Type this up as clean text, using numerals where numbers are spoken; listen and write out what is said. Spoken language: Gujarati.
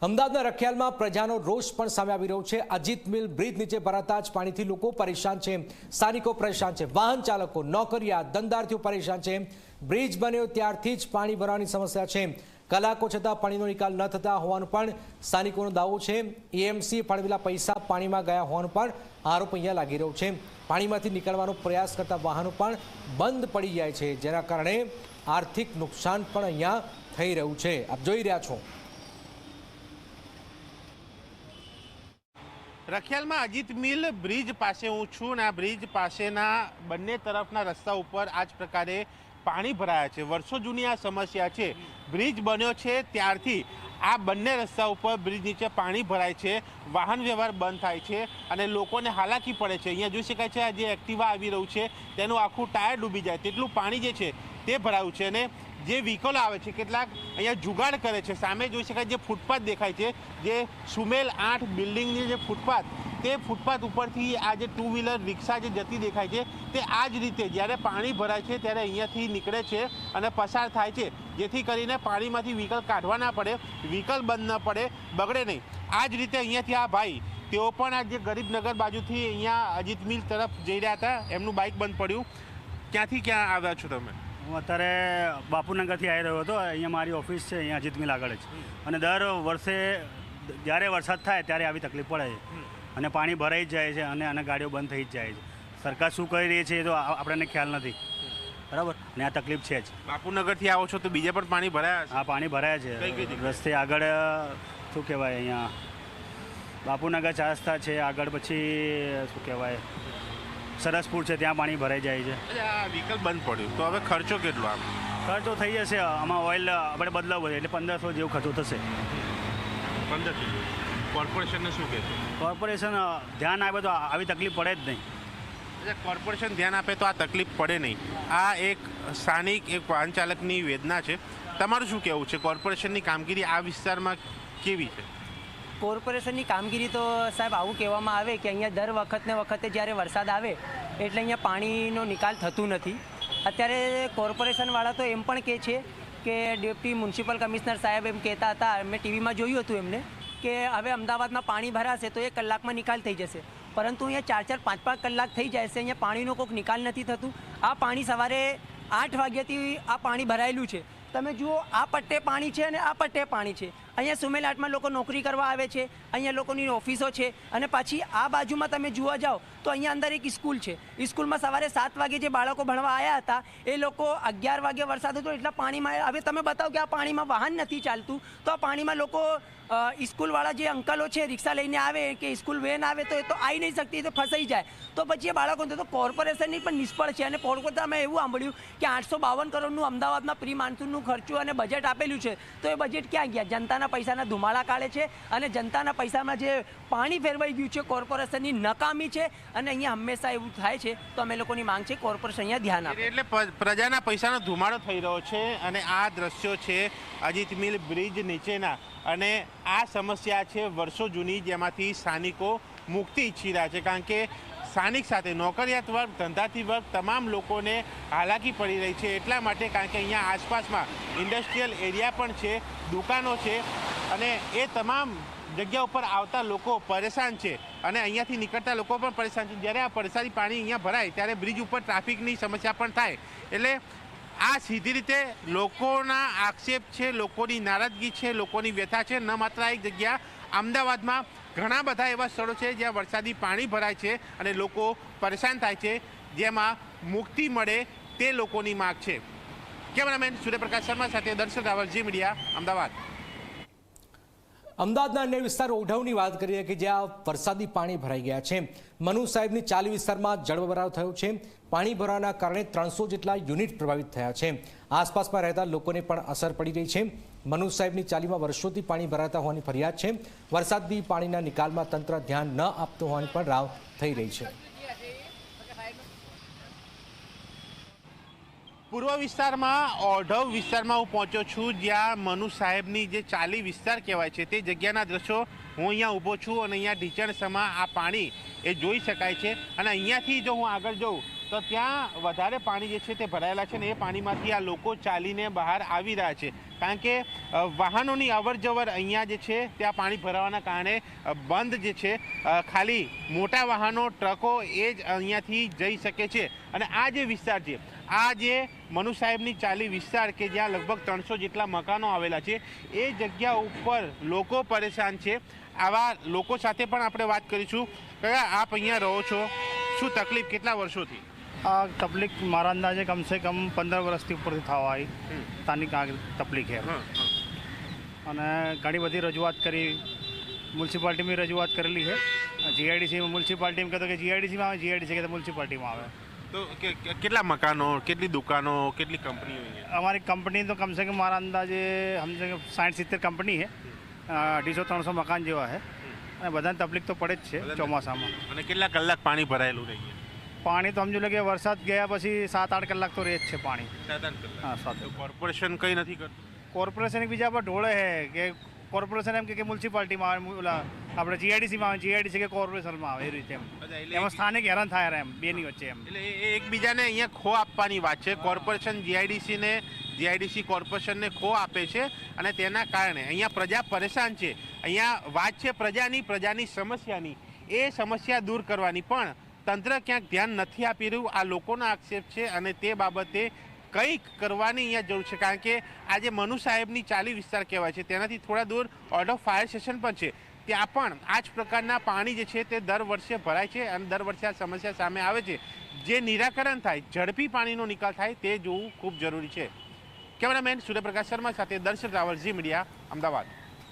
અમદાવાદના રખિયાલમાં પ્રજાનો રોષ પણ સામે આવી રહ્યો છે। અજીત મિલ બ્રિજ નીચે ભરાતા જ પાણીથી લોકો પરેશાન છે, સ્થાનિકો પરેશાન છે, વાહન ચાલકો, નોકરિયા, ધંધાર્થીઓ પરેશાન છે। બ્રિજ બન્યો ત્યારથી જ પાણી ભરવાની સમસ્યા છે। કલાકો છતાં પાણીનો નિકાલ ન થતા હોવાનું પણ સ્થાનિકોનો દાવો છે। એએમસી ફાળવેલા પૈસા પાણીમાં ગયા હોવાનો પણ આરોપ અહીંયા લાગી રહ્યો છે। પાણીમાંથી નીકળવાનો પ્રયાસ કરતા વાહનો પણ બંધ પડી જાય છે, જેના કારણે આર્થિક નુકસાન પણ અહીંયા થઈ રહ્યું છે। આપ જોઈ રહ્યા છો। રખિયાલમાં અજીત મિલ બ્રિજ પાસે હું છું અને આ બ્રિજ પાસેના બંને તરફના રસ્તા ઉપર આ જ પ્રકારે પાણી ભરાયા છે। વર્ષો જૂની આ સમસ્યા છે। બ્રિજ બન્યો છે ત્યારથી આ બંને રસ્તા ઉપર બ્રિજ નીચે પાણી ભરાય છે, વાહન વ્યવહાર બંધ થાય છે અને લોકોને હાલાકી પડે છે। અહીંયા જોઈ શકાય છે આ જે એક્ટિવા આવી રહ્યું છે તેનું આખું ટાયર ડૂબી જાય તેટલું પાણી જે છે તે ભરાયું છે અને જે વ્હીકલો આવે છે કેટલાક અહીંયા જુગાડ કરે છે। સામે જોઈ શકાય જે ફૂટપાથ દેખાય છે, જે સુમેલ 8 બિલ્ડિંગની જે ફૂટપાથ, તે ફૂટપાથ ઉપરથી આ જે ટુ વ્હીલર રિક્ષા જે જતી દેખાય છે તે આ જ રીતે જ્યારે પાણી ભરાય છે ત્યારે અહીંયાથી નીકળે છે અને પસાર થાય છે, જેથી કરીને પાણીમાંથી વ્હીકલ કાઢવા ના પડે, વ્હીકલ બંધ ન પડે, બગડે નહીં। આ જ રીતે અહીંયાથી આ ભાઈ તેઓ પણ આ જે ગરીબનગર બાજુથી અહીંયા અજીત મિલ તરફ જઈ રહ્યા હતા, એમનું બાઇક બંધ પડ્યું। ક્યાંથી ક્યાં આવ્યા છો તમે? હું અત્યારે બાપુનગરથી આવી રહ્યો હતો। અહીંયા મારી ઓફિસ છે, અહીંયા અજીત મિલ આગળ જ, અને દર વર્ષે જ્યારે વરસાદ થાય ત્યારે આવી તકલીફ પડે છે અને પાણી ભરાઈ જ જાય છે અને ગાડીઓ બંધ થઈ જ જાય છે। સરકાર શું કરી રહી છે એ તો આપણને ખ્યાલ નથી, બરાબર, અને આ તકલીફ છે જ। બાપુનગરથી આવો છો તો બીજે પણ પાણી ભરાયા છે? હા, પાણી ભરાયા છે રસ્તે આગળ, શું કહેવાય, અહીંયા બાપુનગર 4 રસ્તા છે આગળ, પછી શું કહેવાય સરસપુર છે, ત્યાં પાણી ભરાઈ જાય છે। આ વ્હીકલ બંધ પડ્યું તો હવે ખર્ચો કેટલો આવે? ખર્ચો થઈ જશે, આમાં ઓઇલ આપણે બદલાવવું છે એટલે 1500 જેવું ખર્ચો થશે। 1500? કોર્પોરેશનને શું કહેશે? કોર્પોરેશન ધ્યાન આપે તો આવી તકલીફ પડે જ નહીં। કોર્પોરેશન ધ્યાન આપે તો આ તકલીફ પડે નહીં, આ એક સ્થાનિક એક વાહન ચાલકની વેદના છે। તમારું શું કહેવું છે? કોર્પોરેશનની કામગીરી આ વિસ્તારમાં કેવી છે? કોર્પોરેશનની કામગીરી તો સાહેબ આવું કહેવામાં આવે કે અહીંયા દર વખતે જ્યારે વરસાદ આવે એટલે અહીંયા પાણીનો નિકાલ થતું નથી। અત્યારે કોર્પોરેશનવાળા તો એમ પણ કહે છે કે ડેપ્યુટી મ્યુનિસિપલ કમિશનર સાહેબ એમ કહેતા હતા, મેં ટીવીમાં જોયું હતું એમને, કે હવે અમદાવાદમાં પાણી ભરાશે તો 1 કલાકમાં નિકાલ થઈ જશે, પરંતુ અહીંયા 4-4, 5-5 કલાક થઈ જાય છે, અહીંયા પાણીનો કોઈક નિકાલ નથી થતું। આ પાણી સવારે 8 વાગ્યાથી આ પાણી ભરાયેલું છે। તમે જુઓ, આ પટ્ટે પાણી છે અને આ પટ્ટે પાણી છે। અહીંયા સુમેલ 8માં લોકો નોકરી કરવા આવે છે, અહીંયા લોકોની ઓફિસો છે, અને પાછી આ બાજુમાં તમે જોવા જાઓ તો અહીંયા અંદર એક સ્કૂલ છે। સ્કૂલમાં સવારે 7 વાગે જે બાળકો ભણવા આવ્યા હતા એ લોકો 11 વાગે વરસાદ હતો એટલા પાણીમાં, હવે તમે બતાવો કે આ પાણીમાં વાહન નથી ચાલતું તો આ પાણીમાં લોકો સ્કૂલવાળા જે અંકલો છે રિક્ષા લઈને આવે કે સ્કૂલ વેન આવે તો એ તો આવી નહીં શકતી, તો ફસાઈ જાય, તો પછી એ બાળકોને તો કોર્પોરેશનની પણ નિષ્ફળ છે। અને કોર્પોરેશનમાં એવું સાંભળ્યું કે 852 કરોડનું અમદાવાદમાં પ્રી માન્સૂનનું ખર્ચું અને બજેટ આપેલું છે, તો એ બજેટ ક્યાં ગયા? જનતાના પૈસાના ધુમાડા કાઢે છે અને જનતાના પૈસામાં જે પાણી ફેરવાઈ ગયું છે કોર્પોરેશનની નકામી છે, અને અહીંયા હંમેશા એવું થાય છે। તો અમે લોકોની માંગ છે કોર્પોરેશન અહીંયા ધ્યાન આપે। એટલે પ્રજાના પૈસાનો ધુમાડો થઈ રહ્યો છે અને આ દ્રશ્યો છે અજીત મિલ બ્રિજ નીચેના, અને આ સમસ્યા છે વર્ષો જૂની, જેમાંથી સ્થાનિકો મુક્તિ ઈચ્છી રહ્યા છે, કારણ કે સ્થાનિક સાથે નોકરિયાત વર્ગ, ધંધાર્થી વર્ગ, તમામ લોકોને હાલાકી પડી રહી છે એટલા માટે, કારણ કે અહીંયા આસપાસમાં ઇન્ડસ્ટ્રીયલ એરિયા પણ છે, દુકાનો છે, અને એ તમામ જગ્યા ઉપર આવતા લોકો પરેશાન છે અને અહીંયાથી નીકળતા લોકો પણ પરેશાન છે। જ્યારે આ વરસાદી પાણી અહીંયા ભરાય ત્યારે બ્રિજ ઉપર ટ્રાફિકની સમસ્યા પણ થાય, એટલે આ સીધી રીતે લોકોના આક્ષેપ છે, લોકોની નારાજગી છે, લોકોની વ્યથા છે। ન માત્ર એક જગ્યા, અમદાવાદમાં ઘણા બધા એવા સ્થળો છે જ્યાં વરસાદી પાણી ભરાય છે અને લોકો પરેશાન થાય છે, જેમાં મુક્તિ મળે તે લોકોની માગ છે। કેમેરામેન સૂર્યપ્રકાશ શર્મા સાથે દર્શન રાવલ, જી મીડિયા, અમદાવાદ। અમદાવાદના અન્ય વિસ્તાર ઓઢવની વાત કરીએ કે જ્યાં વરસાદી પાણી ભરાઈ ગયા છે। મનુ સાહેબની ચાલી વિસ્તારમાં જળભરાવ થયો છે। પાણી ભરાવાના કારણે 300 જેટલા યુનિટ પ્રભાવિત થયા છે। આસપાસમાં રહેતા લોકોને પણ અસર પડી રહી છે। મનુ સાહેબની ચાલીમાં વર્ષોથી પાણી ભરાતા હોવાની ફરિયાદ છે। વરસાદી પાણીના નિકાલમાં તંત્ર ધ્યાન ન આપતું હોવાની પણ રાવ થઈ રહી છે। પૂર્વ વિસ્તારમાં ઓઢવ વિસ્તારમાં હું પહોંચ્યો છું, જ્યાં મનુ સાહેબની જે ચાલી વિસ્તાર કહેવાય છે તે જગ્યાના દ્રશ્યો હું અહીંયા ઊભો છું અને અહીંયા ઢીચણસમાં આ પાણી એ જોઈ શકાય છે। અને અહીંયાથી જો હું આગળ જાઉં તો તો ત્યાં વધારે પાણી જે છે તે ભરાયેલા છે ને એ પાણીમાંથી આ લોકો ચાલીને બહાર આવી રહ્યા છે, કારણ કે વાહનોની અવર જવર અહીંયા જે છે ત્યાં પાણી ભરાવાના કારણે બંધ જે છે, ખાલી મોટા વાહનો ટ્રકો એ જ અહીંયાથી જઈ શકે છે. અને આ જે વિસ્તાર છે, આ જે મનુ સાહેબની ચાલી વિસ્તાર કે જ્યાં લગભગ 300 જેટલા મકાનો આવેલા છે, એ જગ્યા ઉપર લોકો પરેશાન છે. આવા લોકો સાથે પણ આપણે વાત કરીશું. કયા આપ અહીંયા રહો છો, શું તકલીફ, કેટલા વર્ષોથી? આ તકલીફ મારા અંદાજે કમસે કમ 15 વર્ષથી ઉપરથી થવા આવી સ્થાનિક આ તકલીફ છે. અને ઘણી બધી રજૂઆત કરી, મ્યુનિસિપાલિટીમાં રજૂઆત કરેલી છે. જીઆઈડીસીમાં મ્યુનિસિપાલિટીમાં કહેતો કે જીઆઈડીસીમાં આવે, જીઆઈડીસી કહેતો મ્યુનિસિપાલિટીમાં આવે. તો કેટલા મકાનો, કેટલી દુકાનો, કેટલી કંપનીઓ? અમારી કંપની તો કમસે કમ મારા અંદાજે સમજે કે 60-70 કંપની છે, 250-300 મકાન જેવા છે. અને બધાને તકલીફ તો પડે જ છે ચોમાસામાં. અને કેટલા કલાક પાણી ભરાયેલું રહે? પાણી તો સમજો કે વરસાદ ગયા પછી 7-8 કલાક તો રહે જ છે પાણી. 7-8 કલાક? હા, 7. કોર્પોરેશન કંઈ નથી કરતું? કોર્પોરેશન બીજા પર ઢોળે છે કે કોર્પોરેશન એમ કે મ્યુનિસિપાલિટીમાં આવે, ઓલા આપણે જીઆઈડીસીમાં આવે, જીઆઈડીસી કે કોર્પોરેશનમાં આવે, એ રીતે એમાં સ્થાનિક હેરાન થાય એમ બેની વચ્ચે એમ. એટલે એકબીજાને અહીંયા ખો આપવાની વાત છે. કોર્પોરેશન જીઆઈડીસીને, જીઆઈડીસી કોર્પોરેશનને ખો આપે છે અને તેના કારણે અહીંયા પ્રજા પરેશાન છે. અહીંયા વાત છે પ્રજાની સમસ્યાની. એ સમસ્યા દૂર કરવાની પણ તંત્ર ક્યાંક ધ્યાન નથી આપી રહ્યું. આ લોકોનો આક્ષેપ છે અને તે બાબતે કંઈક કરવાની અહીંયા જરૂર છે, કારણ કે આ જે મનુ સાહેબની ચાલી વિસ્તાર કહેવાય છે તેનાથી થોડા દૂર ઓર્ડર ફાયર સ્ટેશન પણ છે. ત્યાં પણ આ જ પ્રકારના પાણી જે છે તે દર વર્ષે ભરાય છે અને દર વર્ષે આ સમસ્યા સામે આવે છે. જે નિરાકરણ થાય, ઝડપી પાણીનો નિકાલ થાય તે જોવું ખૂબ જરૂરી છે. કેમેરામેન સૂર્યપ્રકાશ શર્મા સાથે દર્શન રાવલ, ઝી મીડિયા, અમદાવાદ.